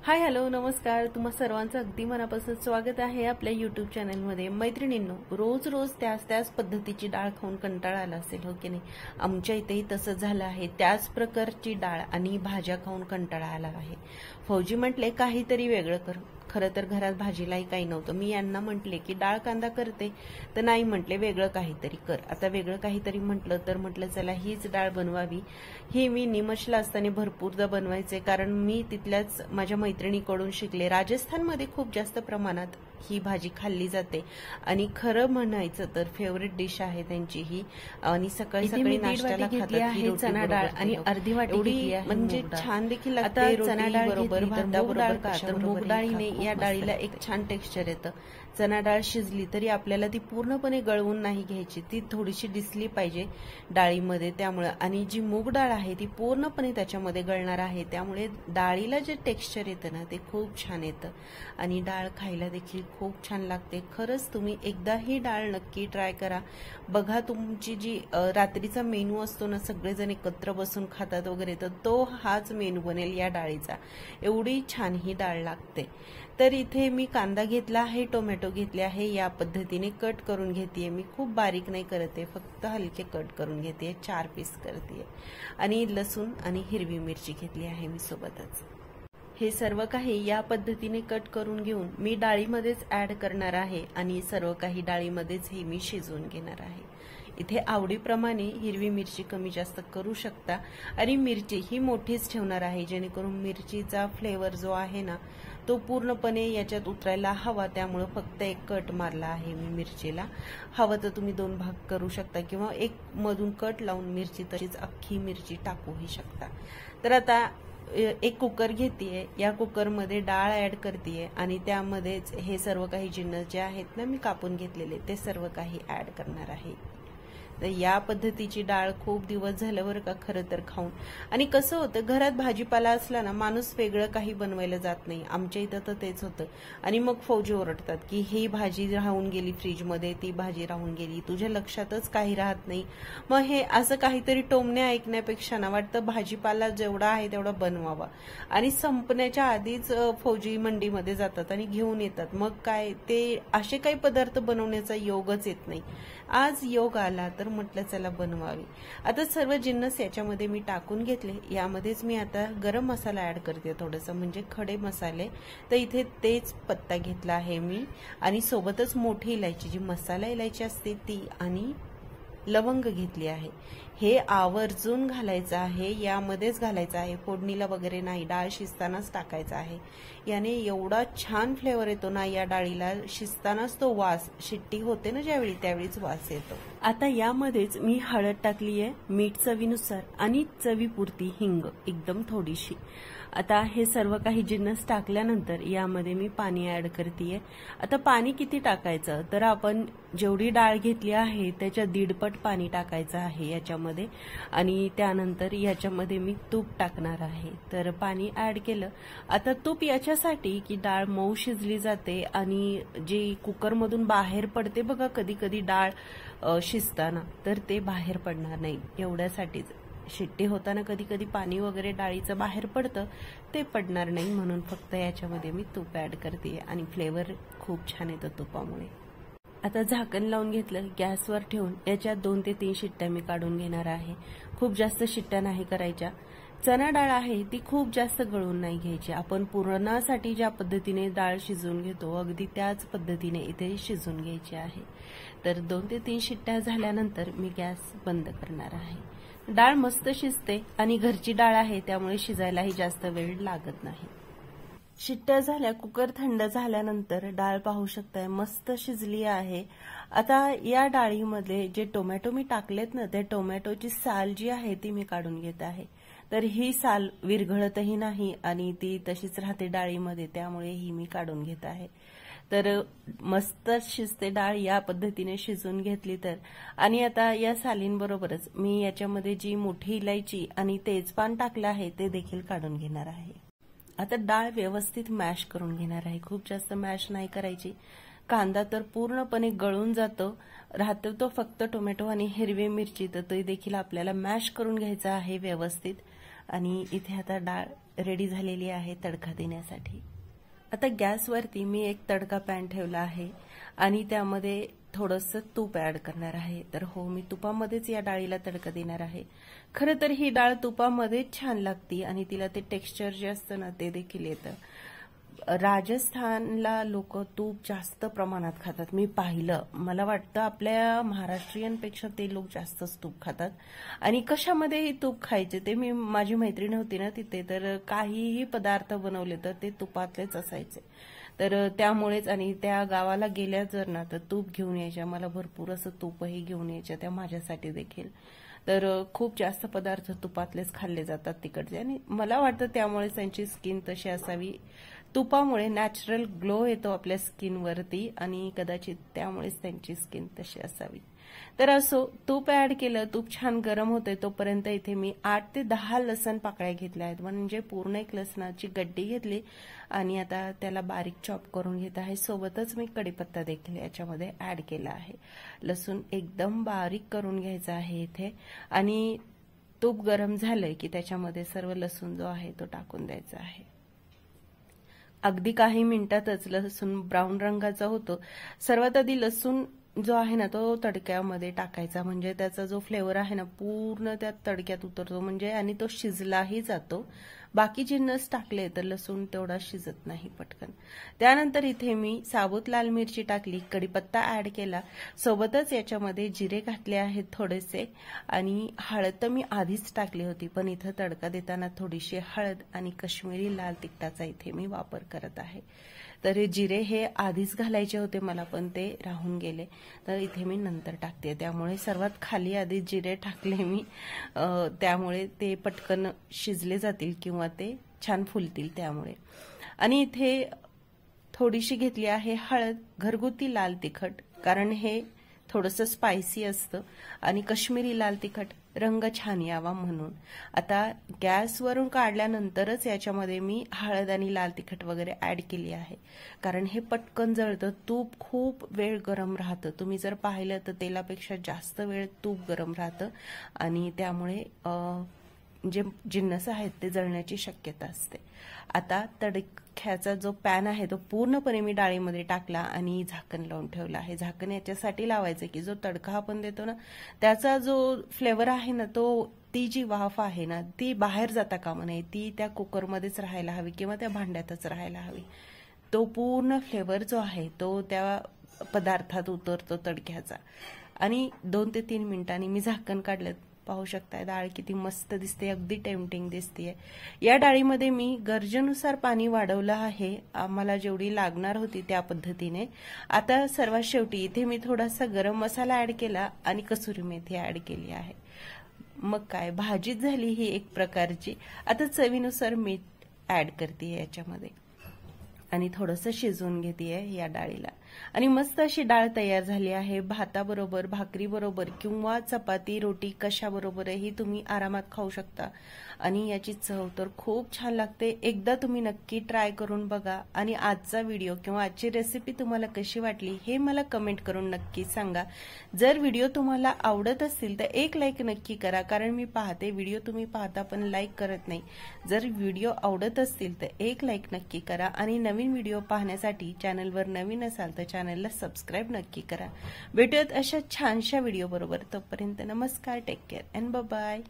Hi hello नमस्कार, तुम्हा सर्वांचं अगदी मनापासून स्वागत आहे आपल्या यूट्यूब चॅनलमध्ये। मैत्रिणींनो, रोज रोज त्याच पद्धतीची डाळ खाऊन कंटाळा आला असेल, हो की नाही? आमच्या इथेही तसंच झालं आहे। त्याच प्रकारची डाळ आणि भाज्या खाऊन कंटाळा आला आहे। फौजी म्हटले काहीतरी वेगळं कर। खरं तर घरात भाजीलाही काही नव्हतं। मी यांना म्हटले की डाळ कांदा करते, तर नाही म्हटले वेगळं काहीतरी कर। आता वेगळं काहीतरी म्हटलं तर म्हटलं चला हीच डाळ बनवावी। ही मी निमचला असताना भरपूरदा बनवायचे, कारण मी तिथल्याच माझ्या मैत्रिणीकडून शिकले। राजस्थानमध्ये खूप जास्त प्रमाणात ही भाजी खाल्ली जाते आणि खरं म्हणायचं तर फेवरेट डिश आहे त्यांची ही। आणि सकाळी सकाळी नाश्त्याला खातात ही चणा डाळ आणि अर्धी वाटी घेतली आहे, म्हणजे छान देखील लागते। चणा डाळ बरोबर भाताबरोबर का तर मूग डाळीने या डाळीला एक छान टेक्स्चर येतं। चणा डाळ शिजली तरी आपल्याला ती पूर्णपणे गळवून नाही घ्यायची, ती थोडीशी दिसली पाहिजे डाळीमध्ये। त्यामुळे आणि जी मूग डाळ आहे ती पूर्णपणे त्याच्यामध्ये गळणार आहे, त्यामुळे डाळीला जे टेक्स्चर येतं ना ते खूप छान येतं आणि डाळ खायला देखील खूप छान लागते। खरंच तुम्ही एकदा ही डाळ नक्की ट्राय करा बघा। तुमची जी रात्रीचा मेनू असतो ना, सगळेजण एकत्र बसून खातात वगैरे, तर तो हाच मेनू बनेल या डाळीचा। एवढी छान ही डाळ लागते। तर इथे मी कांदा घेतला आहे, टोमॅटो घेतले आहे, या पद्धतीने कट करून घेतेय मी। खूप बारीक नाही करते, फक्त हलके कट करून घेते, 4 पीस करते। आणि लसूण आणि हिरवी मिरची घेतली आहे मी सोबतच। हे सर्व काही या पद्धतीने कट करून घेऊन मी डाळीमध्येच ऍड करणार आहे आणि सर्व काही डाळीमध्येच हे मी शिजवून घेणार आहे। इथे आवडीप्रमाणे हिरवी मिरची कमी जास्त करू शकता आणि मिरची ही मोठीच ठेवणार आहे, जेणेकरून मिरचीचा फ्लेवर जो आहे ना तो पूर्णपणे याच्यात उतरायला हवा। त्यामुळे फक्त एक कट मारला आहे मी मिरचीला। हवं तर तुम्ही 2 भाग करू शकता किंवा एक मधून कट लावून मिरची तशीच अख्खी मिरची टाकूही शकता। तर आता एक कुकर घेतेय, या कुकरमध्ये डाळ ऍड करतेय आणि त्यामध्येच हे सर्व काही जिन्नस जे आहेत ना मी कापून घेतलेले ते सर्व काही ऍड करणार आहे। तर या पद्धतीची डाळ खूप दिवस झालं बरं का खरं तर खाऊन। आणि कसं होतं, घरात भाजीपाला असला ना माणूस वेगळं काही बनवायला जात नाही। आमच्या इथं तर तेच होतं आणि मग फौजी ओरडतात की ही भाजी राहून गेली फ्रीजमध्ये, ती भाजी राहून गेली, तुझ्या लक्षातच काही राहत नाही। मग हे असं काहीतरी टोमणे ऐकण्यापेक्षा ना वाटतं भाजीपाला जेवढा आहे तेवढा बनवावा। आणि संपण्याच्या आधीच फौजी मंडीमध्ये जातात आणि घेऊन येतात, मग काय ते असे काही पदार्थ बनवण्याचा योगच येत नाही। आज योग आला तर म्हटलं चला बनवावी। आता सर्व जिन्नस याच्यामध्ये मी टाकून घेतले। यामध्येच मी आता गरम मसाला ऍड करते थोडंसं, म्हणजे खडे मसाले। तर इथे तेच पत्ता घेतला आहे मी आणि सोबतच मोठी इलायची, जी मसाला इलायची असते ती, आणि लवंग घेतली आहे। हे आवर्जून घालायचं आहे, यामध्येच घालायचं आहे, फोडणीला वगैरे नाही, डाळ शिजतानाच टाकायचं आहे। याने एवढा छान फ्लेवर येतो ना या डाळीला, शिजतानाच तो वास, शिट्टी होते ना ज्यावेळी त्यावेळीच वास येतो। आता यामध्येच मी हळद टाकली आहे, मीठ चवीनुसार आणि चवीपुरती हिंग एकदम थोडीशी। आता हे सर्व काही जिन्नस टाकल्यानंतर यामध्ये मी पाणी ऍड करतेय। आता पाणी किती टाकायचं, तर आपण जेवढी डाळ घेतली आहे त्याच्या 1.5 पट पाणी टाकायचं आहे याच्यामध्ये। आणि त्यानंतर याच्यामध्ये मी तूप टाकणार आहे। तर पाणी ऍड केलं। आता तूप याच्यासाठी की डाळ मऊ शिजली जाते आणि जी कुकरमधून बाहेर पडते बघा कधी कधी डाळ शिजताना, तर ते बाहेर पडणार नाही एवढ्यासाठीच। शिट्टी होताना कधी कधी पाणी वगैरे डाळीचं बाहेर पडतं, ते पडणार नाही म्हणून फक्त याच्यामध्ये मी तूप ऍड करते आणि फ्लेवर खूप छान येतो तुपामुळे। आता झाकण लावून घेतलं, गॅसवर ठेवून याच्यात 2 ते 3 शिट्ट्या मी काढून घेणार आहे। खूप जास्त शिट्ट्या नाही करायच्या। चणा डाळ आहे ती खूप जास्त गळून नाही घ्यायची। आपण पुरणासाठी ज्या पद्धतीने डाळ शिजवून घेतो अगदी त्याच पद्धतीने इथे शिजवून घ्यायची आहे। तर 2 ते 3 शिट्ट्या झाल्यानंतर मी गॅस बंद करणार आहे। डाळ मस्त शिजते आणि घरची डाळ आहे त्यामुळे शिजायलाही जास्त वेळ लागत नाही। शिट्ट्या झाल्या, कुकर थंड झाल्यानंतर डाळ पाहू शकताय मस्त शिजली आहे। आता या डाळीमध्ये जे टोमॅटो मी टाकलेत ना, त्या टोमॅटोची साल जी आहे ती मी काढून घेत आहे। तर ही साल विरघळतही नाही आणि ती तशीच राहते डाळीमध्ये, त्यामुळे ही मी काढून घेत आहे। तर मस्त शिजते डाळ या पद्धतीने शिजून घेतली तर। आणि आता या सालींबरोबरच मी याच्यामध्ये जी मोठी इलायची आणि तेजपान टाकलं आहे ते देखील काढून घेणार आहे। आता डाळ व्यवस्थित मॅश करून घेणार आहे, खूप जास्त मॅश नाही करायची। कांदा तर पूर्णपणे गळून जातो, राहतो तो फक्त टोमॅटो आणि हिरवी मिरची, तर ते देखील आपल्याला मॅश करून घ्यायचं आहे व्यवस्थित। आणि इथे आता डाळ रेडी झालेली आहे तडका देण्यासाठी। आता गॅसवरती मी एक तडका पॅन ठेवला आहे आणि त्यामध्ये थोडंसं तूप ऍड करणार आहे। तर हो, मी तुपामध्येच या डाळीला तडका देणार आहे। खरं तर ही डाळ तुपामध्ये छान लागते आणि तिला ते टेक्स्चर जे असतं ना ते देखील येतं। राजस्थानला लोक तूप जास्त प्रमाणात खातात, मी पाहिलं। मला वाटतं आपल्या महाराष्ट्रीयनपेक्षा ते लोक जास्तच तूप खातात। आणि कशामध्येही तूप खायचे ते, मी माझी मैत्रीण होती ना तिथे, तर काहीही पदार्थ बनवले तर ते तुपातलेच असायचे। तर त्यामुळेच, आणि त्या गावाला गेल्या जर ना तर तूप घेऊन यायच्या, मला भरपूर असं तूपही घेऊन यायच्या त्या माझ्यासाठी देखील। तर खूप जास्त पदार्थ तुपातलेच खाल्ले जातात तिकडचे, आणि मला वाटतं त्यामुळेच त्यांची स्किन तशी असावी। तुपामुळे नॅचरल ग्लो येतो आपल्या स्किनवरती आणि कदाचित त्यामुळेच त्यांची स्किन तशी असावी। तर असो, तूप ऍड केलं, तूप छान गरम होते तोपर्यंत इथे मी 8 ते 10 लसण पाकळ्या घेतल्या आहेत, म्हणजे पूर्ण एक लसणाची गड्डी घेतली आणि आता त्याला बारीक चॉप करून घेत आहे। सोबतच मी कढीपत्ता देखील याच्यामध्ये ऍड केला आहे। लसूण एकदम बारीक करून घ्यायचा आहे इथे, आणि तूप गरम झालंय की त्याच्यामध्ये सर्व लसूण जो आहे तो टाकून द्यायचा आहे। अगदी काही मिनिटातच लसूण ब्राऊन रंगाचा होतो। सर्वात आधी लसूण जो आहे ना तो तडक्यामध्ये टाकायचा, म्हणजे त्याचा जो फ्लेवर आहे ना पूर्ण त्या तडक्यात उतरतो, म्हणजे आणि तो शिजलाही जातो। बाकी जिन्नस टाकले तर लसूण तेवढा शिजत नाही पटकन। त्यानंतर इथे मी साबूत लाल मिरची टाकली, कढीपत्ता ऍड केला, सोबतच याच्यामध्ये जिरे घातले आहेत थोडेसे, आणि हळद तर मी आधीच टाकली होती, पण इथं तडका देताना थोडीशी हळद आणि काश्मीरी लाल तिखटाचा इथे मी वापर करत आहे। तर जिरे हे आधीच घालायचे होते मला, पण ते राहून गेले, तर इथे मी नंतर टाकते। त्यामुळे सर्वात खाली आधी जिरे टाकले मी, त्यामुळे ते पटकन शिजले जातील किंवा ते छान फुलतील त्यामुळे। आणि इथे थोडीशी घेतली आहे हळद, घरगुती लाल तिखट, कारण हे थोडंसं स्पायसी असतं, आणि काश्मीरी लाल तिखट रंग छान यावा म्हणून। आता गॅसवरून काढल्यानंतरच याच्यामध्ये मी हळद आणि लाल तिखट वगैरे ऍड केली आहे, कारण हे पटकन जळतं। तूप खूप वेळ गरम राहतं, तुम्ही जर पाहिलं तर तेलापेक्षा जास्त वेळ तूप गरम राहतं, आणि त्यामुळे जे जिन्नस आहेत ते जळण्याची शक्यता असते। आता तडक्याचा जो पॅन आहे तो पूर्णपणे मी डाळीमध्ये टाकला आणि झाकण लावून ठेवला आहे। झाकण याच्यासाठी लावायचं की जो तडका आपण देतो ना त्याचा जो फ्लेवर आहे ना तो, ती जी वाफ आहे ना ती बाहेर जाता कामा नये, ती त्या कुकरमध्येच राहायला हवी किंवा त्या भांड्यातच राहायला हवी। तो पूर्ण फ्लेवर जो आहे तो त्या पदार्थात उतरतो तडक्याचा। आणि 2 ते 3 मिनिटांनी मी झाकण काढलं, पाहू शकताय डाळ किती मस्त दिसते, अगदी टेम्पटिंग दिसते। या डाळीमध्ये मी गरजेनुसार पाणी वाढवलं आहे, आम्हाला जेवढी लागणार होती त्या पद्धतीने। आता सर्वात शेवटी इथे मी थोडासा गरम मसाला ऍड केला आणि कसुरी मेथी ऍड केली आहे। मग काय, भाजीच झाली ही एक प्रकारची। आता चवीनुसार मीठ ऍड करते याच्यामध्ये आणि थोडंसं शिजवून घेतेय या डाळीला, आणि मस्त अशी डाळ तयार झाली आहे। भाताबरोबर, भाकरीबरोबर किंवा चपाती रोटी कशाबरोबरही तुम्ही आरामात खाऊ शकता, आणि याची चव तर खूप छान लागते। एकदा तुम्ही नक्की ट्राय करून बघा, आणि आजचा व्हिडिओ किंवा आजची रेसिपी तुम्हाला कशी वाटली हे मला कमेंट करून नक्की सांगा। जर व्हिडिओ तुम्हाला आवडत असतील तर एक लाईक नक्की करा, कारण मी पाहते व्हिडिओ तुम्ही पाहता पण लाईक करत नाही। जर व्हिडिओ आवडत असतील तर एक लाईक नक्की करा, आणि नवीन व्हिडिओ पाहण्यासाठी चॅनलवर नवीन असाल तर चॅनलला सबस्क्राईब नक्की करा। भेटूयात अशा छानशा व्हिडिओ बरोबर, तोपर्यंत नमस्कार, take care and bye bye.